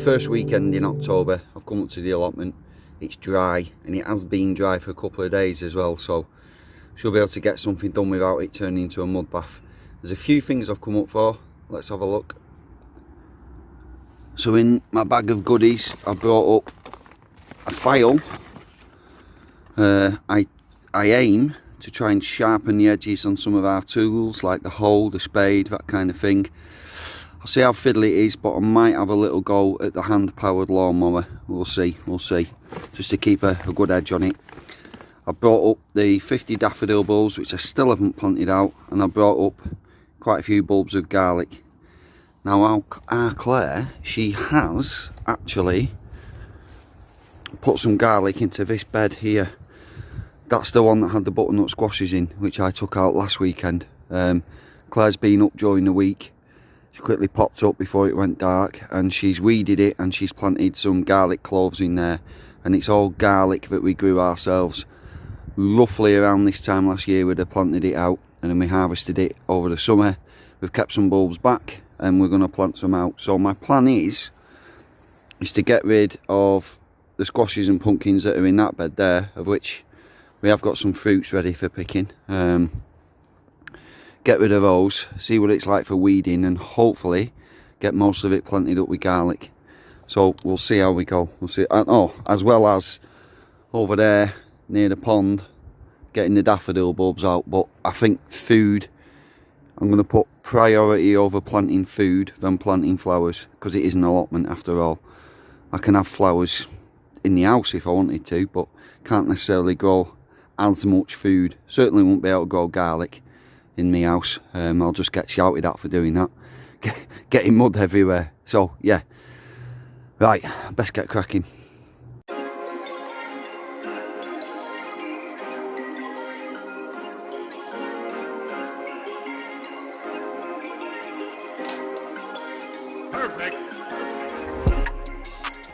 First weekend in October, I've come up to the allotment. It's dry, and it has been dry for a couple of days as well, so should be able to get something done without it turning into a mud bath. There's a few things I've come up for. Let's have a look. So in my bag of goodies, I brought up a file. I aim to try and sharpen the edges on some of our tools, like the hoe, the spade, that kind of thing. I'll see how fiddly it is, but I might have a little go at the hand-powered lawnmower. We'll see, just to keep a good edge on it. I brought up the 50 daffodil bulbs, which I still haven't planted out, and I brought up quite a few bulbs of garlic. Now our Claire, she has actually put some garlic into this bed here. That's the one that had the butternut squashes in, which I took out last weekend. Claire's been up during the week. She quickly popped up before it went dark, and she's weeded it, and she's planted some garlic cloves in there, and it's all garlic that we grew ourselves. Roughly around this time last year we'd have planted it out, and then we harvested it over the summer. We've kept some bulbs back, and we're going to plant some out. So my plan is to get rid of the squashes and pumpkins that are in that bed there, of which we have got some fruits ready for picking. Get rid of those, see what it's like for weeding, and hopefully get most of it planted up with garlic. So we'll see how we go. We'll see. Oh, as well as over there near the pond, getting the daffodil bulbs out. But I think food, I'm going to put priority over planting food than planting flowers, because it is an allotment after all. I can have flowers in the house if I wanted to, but can't necessarily grow as much food. Certainly won't be able to grow garlic in my house. I'll just get shouted at for doing that. Getting mud everywhere. So yeah, right, best get cracking. Perfect.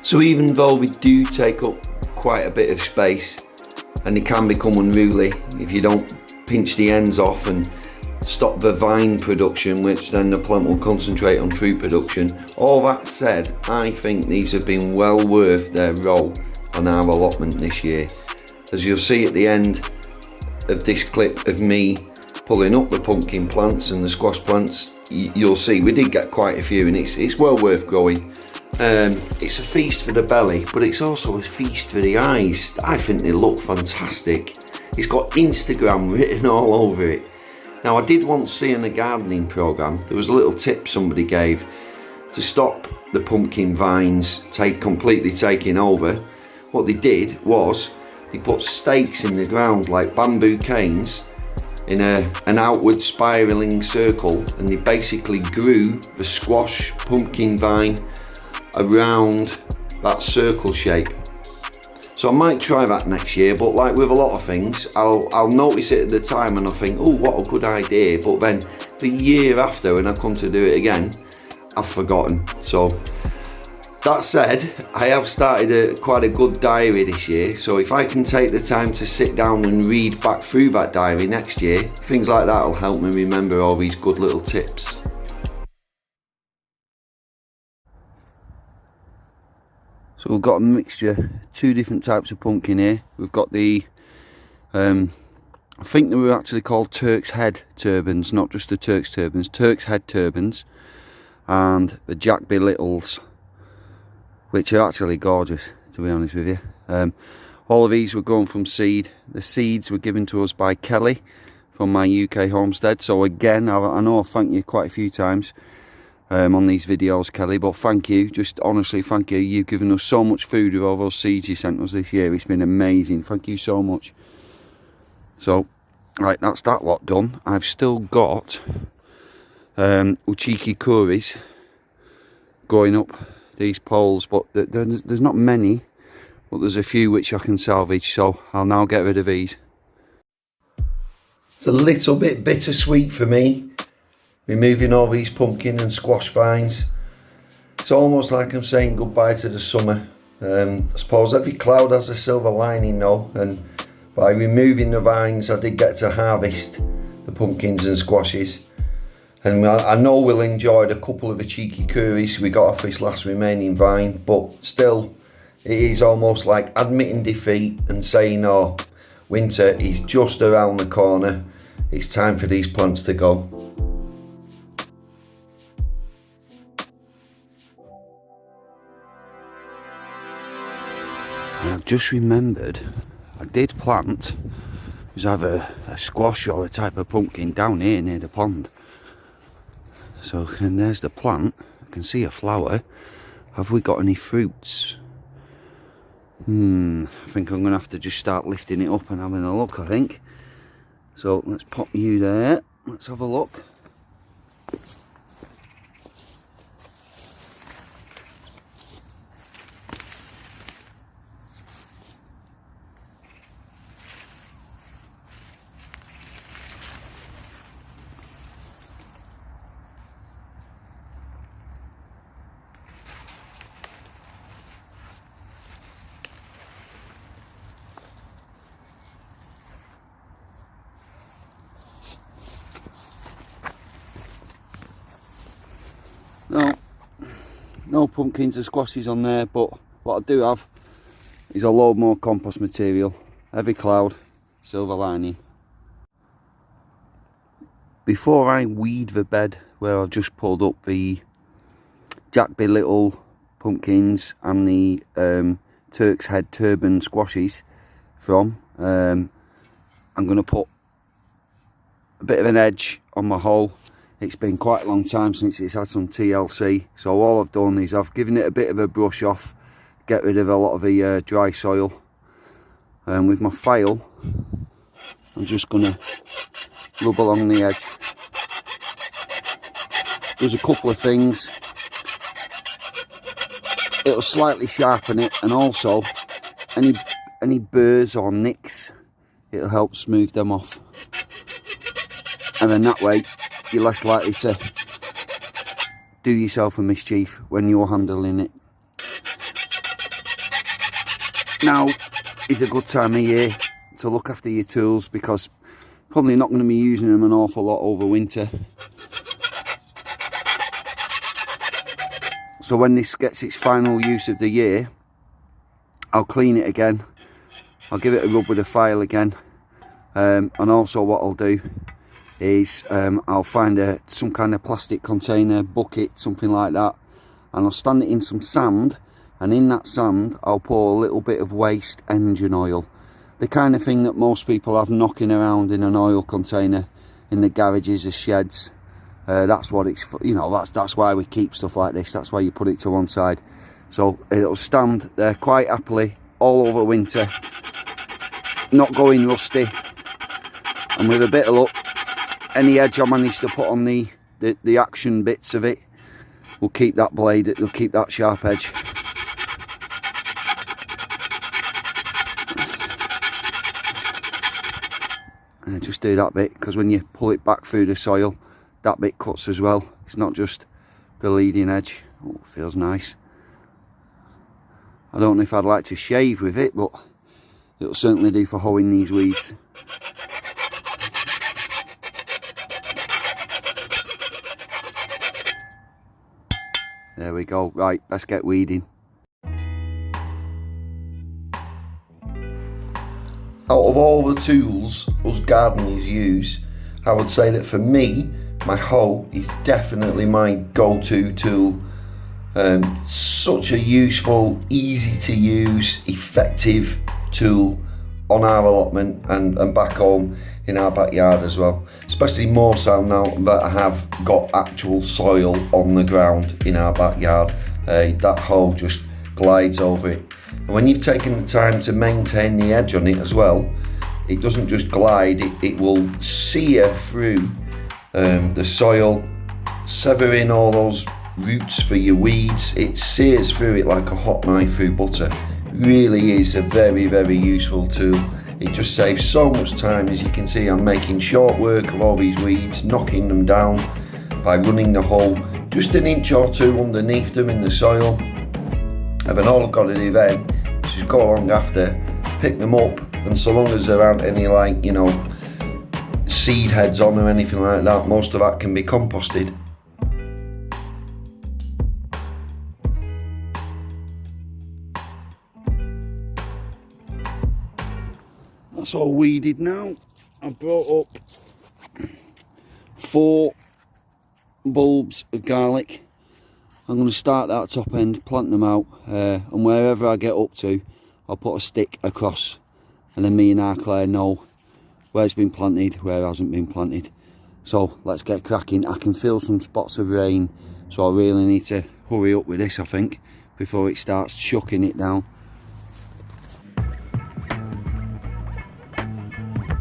So even though we do take up quite a bit of space, and it can become unruly if you don't pinch the ends off and stop the vine production, which then the plant will concentrate on fruit production. All that said, I think these have been well worth their role on our allotment this year. As you'll see at the end of this clip of me pulling up the pumpkin plants and the squash plants, you'll see we did get quite a few, and it's well worth growing. It's a feast for the belly, but it's also a feast for the eyes. I think they look fantastic. It's got Instagram written all over it. Now, I did once see in a gardening programme, there was a little tip somebody gave to stop the pumpkin vines completely taking over. What they did was they put stakes in the ground like bamboo canes in an outward spiralling circle, and they basically grew the squash pumpkin vine around that circle shape. So I might try that next year, but like with a lot of things, I'll notice it at the time and I'll think, oh, what a good idea. But then the year after, when I come to do it again, I've forgotten. So that said, I have started quite a good diary this year. So if I can take the time to sit down and read back through that diary next year, things like that will help me remember all these good little tips. So we've got a mixture, two different types of pumpkin here. We've got the, I think they were actually called Turk's Head turbans, not just the Turk's turbans, Turk's Head turbans, and the Jack B. Littles, which are actually gorgeous, to be honest with you. All of these were grown from seed. The seeds were given to us by Kelly from my UK homestead. So again, I know I've thanked you quite a few times on these videos, Kelly, but thank you, just honestly thank you. You've given us so much food with all those seeds you sent us this year. It's been amazing. Thank you so much. So right, that's that lot done. I've still got uchiki kuris going up these poles, but there's not many, but there's a few which I can salvage, so I'll now get rid of these. It's a little bit bittersweet for me, removing all these pumpkin and squash vines. It's almost like I'm saying goodbye to the summer. I suppose every cloud has a silver lining though, and by removing the vines I did get to harvest the pumpkins and squashes. And I know we'll enjoy a couple of the cheeky curries we got off this last remaining vine, but still, it is almost like admitting defeat and saying, oh, winter is just around the corner. It's time for these plants to go. I've just remembered I did plant, it was either a squash or a type of pumpkin down here near the pond. So, and there's the plant, I can see a flower. Have we got any fruits? I think I'm going to have to just start lifting it up and having a look, I think. So let's pop you there, let's have a look. No pumpkins or squashes on there, but what I do have is a load more compost material. Heavy cloud, silver lining. Before I weed the bed where I've just pulled up the Jackby Little pumpkins and the Turk's Head turban squashes from, I'm going to put a bit of an edge on my hole. It's been quite a long time since it's had some TLC, so all I've done is I've given it a bit of a brush off, get rid of a lot of the dry soil, and with my file I'm just going to rub along the edge. There's a couple of things, it'll slightly sharpen it, and also any burrs or nicks, it'll help smooth them off, and then that way you're less likely to do yourself a mischief when you're handling it. Now is a good time of year to look after your tools, because probably not going to be using them an awful lot over winter. So when this gets its final use of the year, I'll clean it again, I'll give it a rub with a file again, and also what I'll do is I'll find some kind of plastic container, bucket, something like that, and I'll stand it in some sand, and in that sand I'll pour a little bit of waste engine oil, the kind of thing that most people have knocking around in an oil container in the garages or sheds. That's what it's for, you know, that's why we keep stuff like this, that's why you put it to one side. So it'll stand there quite happily all over winter, not going rusty, and with a bit of luck, any edge I manage to put on the action bits of it will keep that blade, it'll keep that sharp edge. And just do that bit, because when you pull it back through the soil, that bit cuts as well. It's not just the leading edge. Oh, feels nice. I don't know if I'd like to shave with it, but it'll certainly do for hoeing these weeds. There we go. Right, let's get weeding. Out of all the tools us gardeners use, I would say that for me, my hoe is definitely my go-to tool. Such a useful, easy to use, effective tool on our allotment and back home in our backyard as well. Especially more so now that I have got actual soil on the ground in our backyard. That hoe just glides over it. And when you've taken the time to maintain the edge on it as well, it doesn't just glide, it will sear through the soil, severing all those roots for your weeds. It sears through it like a hot knife through butter. Really is a very, very useful tool. It just saves so much time. As you can see, I'm making short work of all these weeds, knocking them down by running the hoe just an inch or two underneath them in the soil. And then all I've got to do then is just go along after, pick them up, and so long as there aren't any, like, you know, seed heads on or anything like that. Most of that can be composted. That's all weeded now. I've brought up 4 bulbs of garlic. I'm going to start at that top end, plant them out, and wherever I get up to, I'll put a stick across, and then me and our Claire know where it's been planted, where it hasn't been planted. So let's get cracking. I can feel some spots of rain, so I really need to hurry up with this, I think, before it starts chucking it down.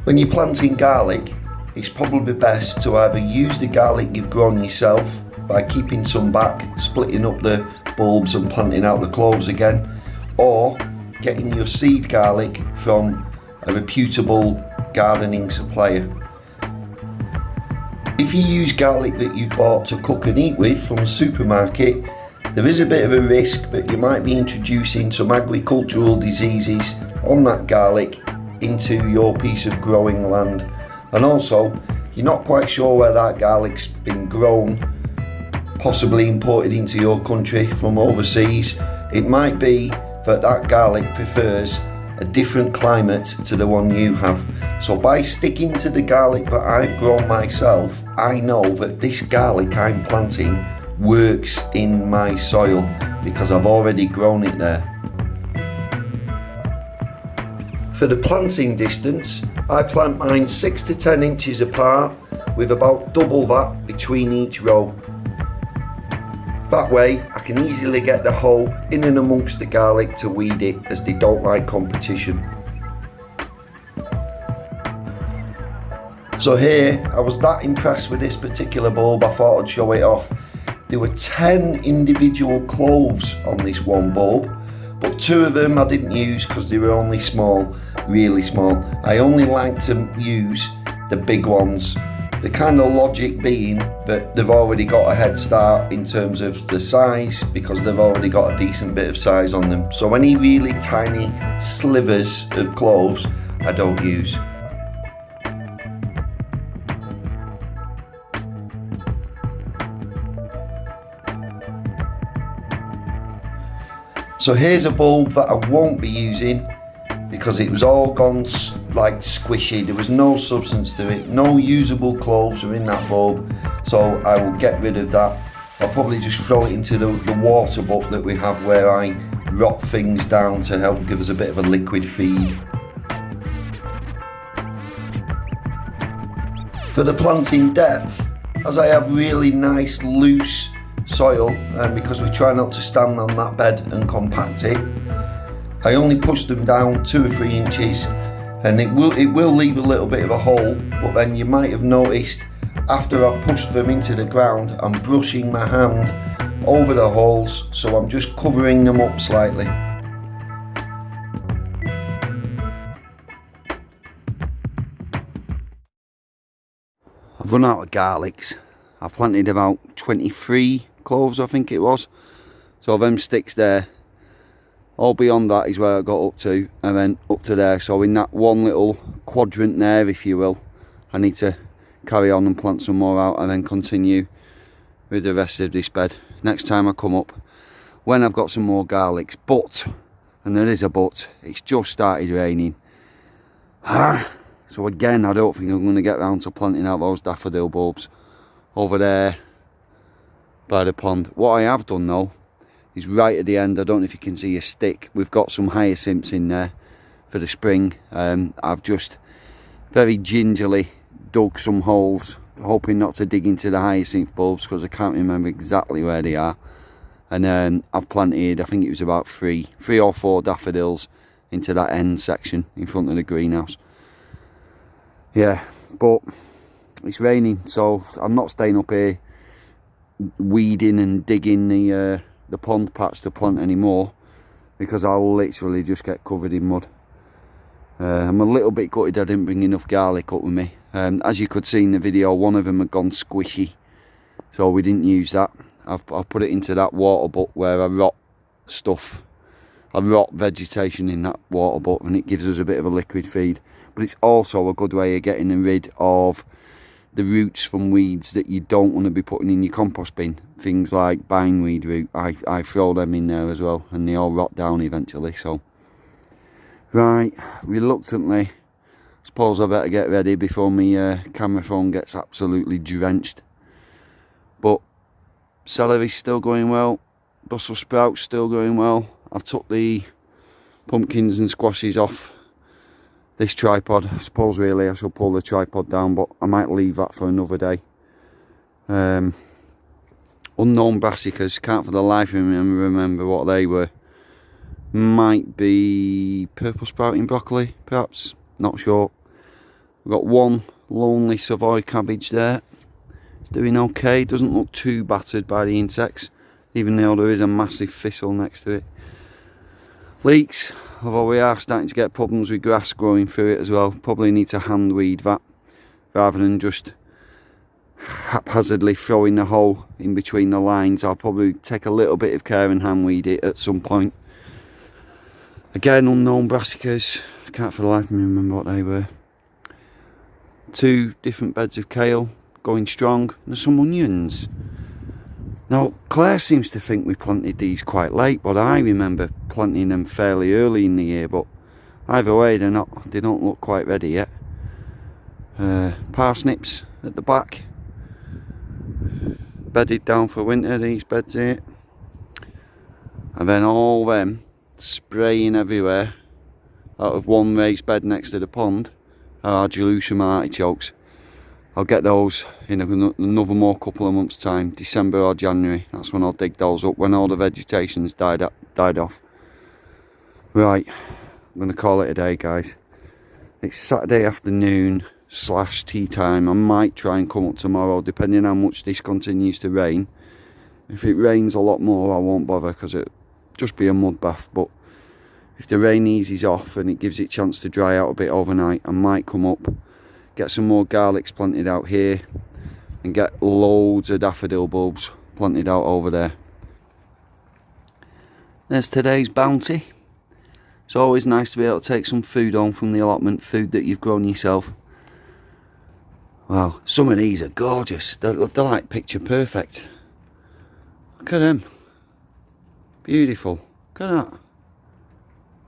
When you're planting garlic, it's probably best to either use the garlic you've grown yourself by keeping some back, splitting up the bulbs and planting out the cloves again, or getting your seed garlic from a reputable gardening supplier. If you use garlic that you bought to cook and eat with from a supermarket, there is a bit of a risk that you might be introducing some agricultural diseases on that garlic into your piece of growing land. And also, you're not quite sure where that garlic's been grown, possibly imported into your country from overseas. It might be that that garlic prefers a different climate to the one you have. So by sticking to the garlic that I've grown myself, I know that this garlic I'm planting works in my soil because I've already grown it there. For the planting distance, I plant mine 6 to 10 inches apart with about double that between each row. That way I can easily get the hoe in and amongst the garlic to weed it, as they don't like competition. So here, I was that impressed with this particular bulb, I thought I'd show it off. There were 10 individual cloves on this one bulb, but 2 of them I didn't use because they were only small, really small. I only like to use the big ones. The kind of logic being that they've already got a head start in terms of the size, because they've already got a decent bit of size on them. So any really tiny slivers of cloves I don't use. So here's a bulb that I won't be using because it was all gone like squishy. There was no substance to it, no usable cloves are in that bulb, so I will get rid of that. I'll probably just throw it into the water butt that we have where I rot things down to help give us a bit of a liquid feed. For the planting depth, as I have really nice loose soil, and because we try not to stand on that bed and compact it, I only push them down 2 or 3 inches, and it will leave a little bit of a hole, but then you might have noticed after I've pushed them into the ground, I'm brushing my hand over the holes, so I'm just covering them up slightly. I've run out of garlics. I planted about 23 cloves, I think it was. So them sticks there, all beyond that is where I got up to, and then up to there. So in that one little quadrant there, if you will, I need to carry on and plant some more out and then continue with the rest of this bed next time I come up, when I've got some more garlics. But, and there is a but, it's just started raining. So again, I don't think I'm going to get round to planting out those daffodil bulbs over there by the pond. What I have done though is right at the end, I don't know if you can see a stick, we've got some hyacinths in there for the spring. I've just very gingerly dug some holes, hoping not to dig into the hyacinth bulbs because I can't remember exactly where they are. And I've planted, I think it was about three or four daffodils into that end section in front of the greenhouse. Yeah, but it's raining, so I'm not staying up here weeding and digging the pond patch to plant anymore, because I'll literally just get covered in mud. I'm a little bit gutted I didn't bring enough garlic up with me. As you could see in the video, one of them had gone squishy, so we didn't use that. I've put it into that water butt where I rot stuff. a rot vegetation in that water butt, and it gives us a bit of a liquid feed. But it's also a good way of getting rid of the roots from weeds that you don't want to be putting in your compost bin. Things like bindweed root, I throw them in there as well, and they all rot down eventually. So right, reluctantly, suppose I better get ready before my camera phone gets absolutely drenched. But celery's still going well, Brussels sprouts still going well. I've took the pumpkins and squashes off this tripod. I suppose really I shall pull the tripod down, but I might leave that for another day. Unknown brassicas, can't for the life of me remember what they were. Might be purple sprouting broccoli, perhaps, not sure. We've got one lonely Savoy cabbage there, doing okay, doesn't look too battered by the insects, even though there is a massive thistle next to it. Leeks, although we are starting to get problems with grass growing through it as well. Probably need to hand weed that rather than just haphazardly throwing the hole in between the lines. I'll probably take a little bit of care and hand weed it at some point. Again, unknown brassicas, I can't for the life of me remember what they were. 2 different beds of kale going strong, and there's some onions. Now, Claire seems to think we planted these quite late, but I remember planting them fairly early in the year. But either way, they don't look quite ready yet. Parsnips at the back, bedded down for winter, these beds here. And then all them spraying everywhere out of one raised bed next to the pond are our Jerusalem artichokes. I'll get those in another more couple of months' time, December or January. That's when I'll dig those up, when all the vegetation's died off. Right, I'm going to call it a day, guys. It's Saturday afternoon / tea time. I might try and come up tomorrow, depending on how much this continues to rain. If it rains a lot more, I won't bother, because it'll just be a mud bath. But if the rain eases off and it gives it a chance to dry out a bit overnight, I might come up, get some more garlics planted out here, and get loads of daffodil bulbs planted out over there. There's today's bounty. It's always nice to be able to take some food home from the allotment, food that you've grown yourself. Wow, some of these are gorgeous. They're like picture perfect. Look at them. Beautiful. Look at that.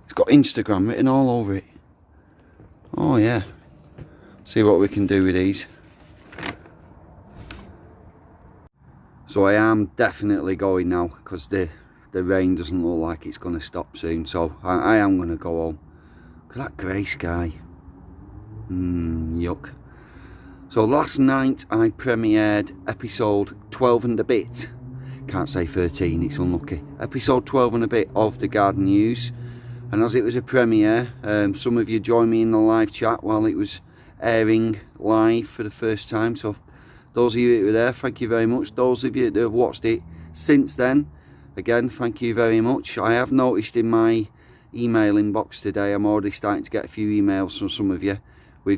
It's got Instagram written all over it. Oh yeah. See what we can do with these. So I am definitely going now, because the rain doesn't look like it's going to stop soon. So I am going to go home. Look at that grey sky. Yuck. So last night I premiered episode 12 and a bit. Can't say 13, it's unlucky. Episode 12 and a bit of the Garden News. And as it was a premiere, some of you joined me in the live chat while it was airing live for the first time. So those of you who were there, thank you very much. Those of you that have watched it since then, again, thank you very much. I have noticed in my email inbox today, I'm already starting to get a few emails from some of you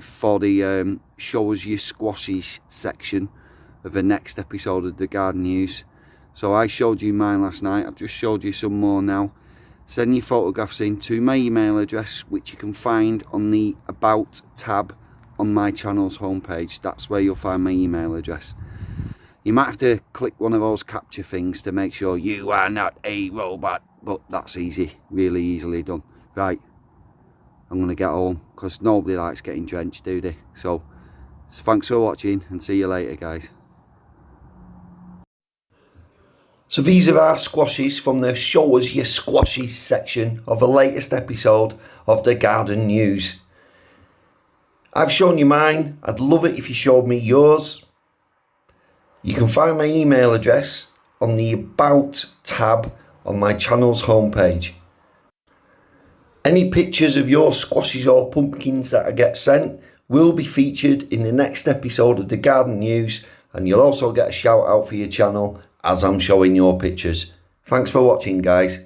for the show us your squashes section of the next episode of the Garden News. So I showed you mine last night. I've just showed you some more now. Send your photographs in to my email address, which you can find on the About tab on my channel's homepage. That's where you'll find my email address. You might have to click one of those capture things to make sure you are not a robot, but that's easy, really easily done. Right, I'm going to get home, because nobody likes getting drenched, do they? So thanks for watching, and see you later, guys. So these are our squashes from the Show Us Your Squashes section of the latest episode of the Garden News. I've shown you mine. I'd love it if you showed me yours. You can find my email address on the About tab on my channel's homepage. Any pictures of your squashes or pumpkins that I get sent will be featured in the next episode of the Garden News, and you'll also get a shout out for your channel as I'm showing your pictures. Thanks for watching, guys.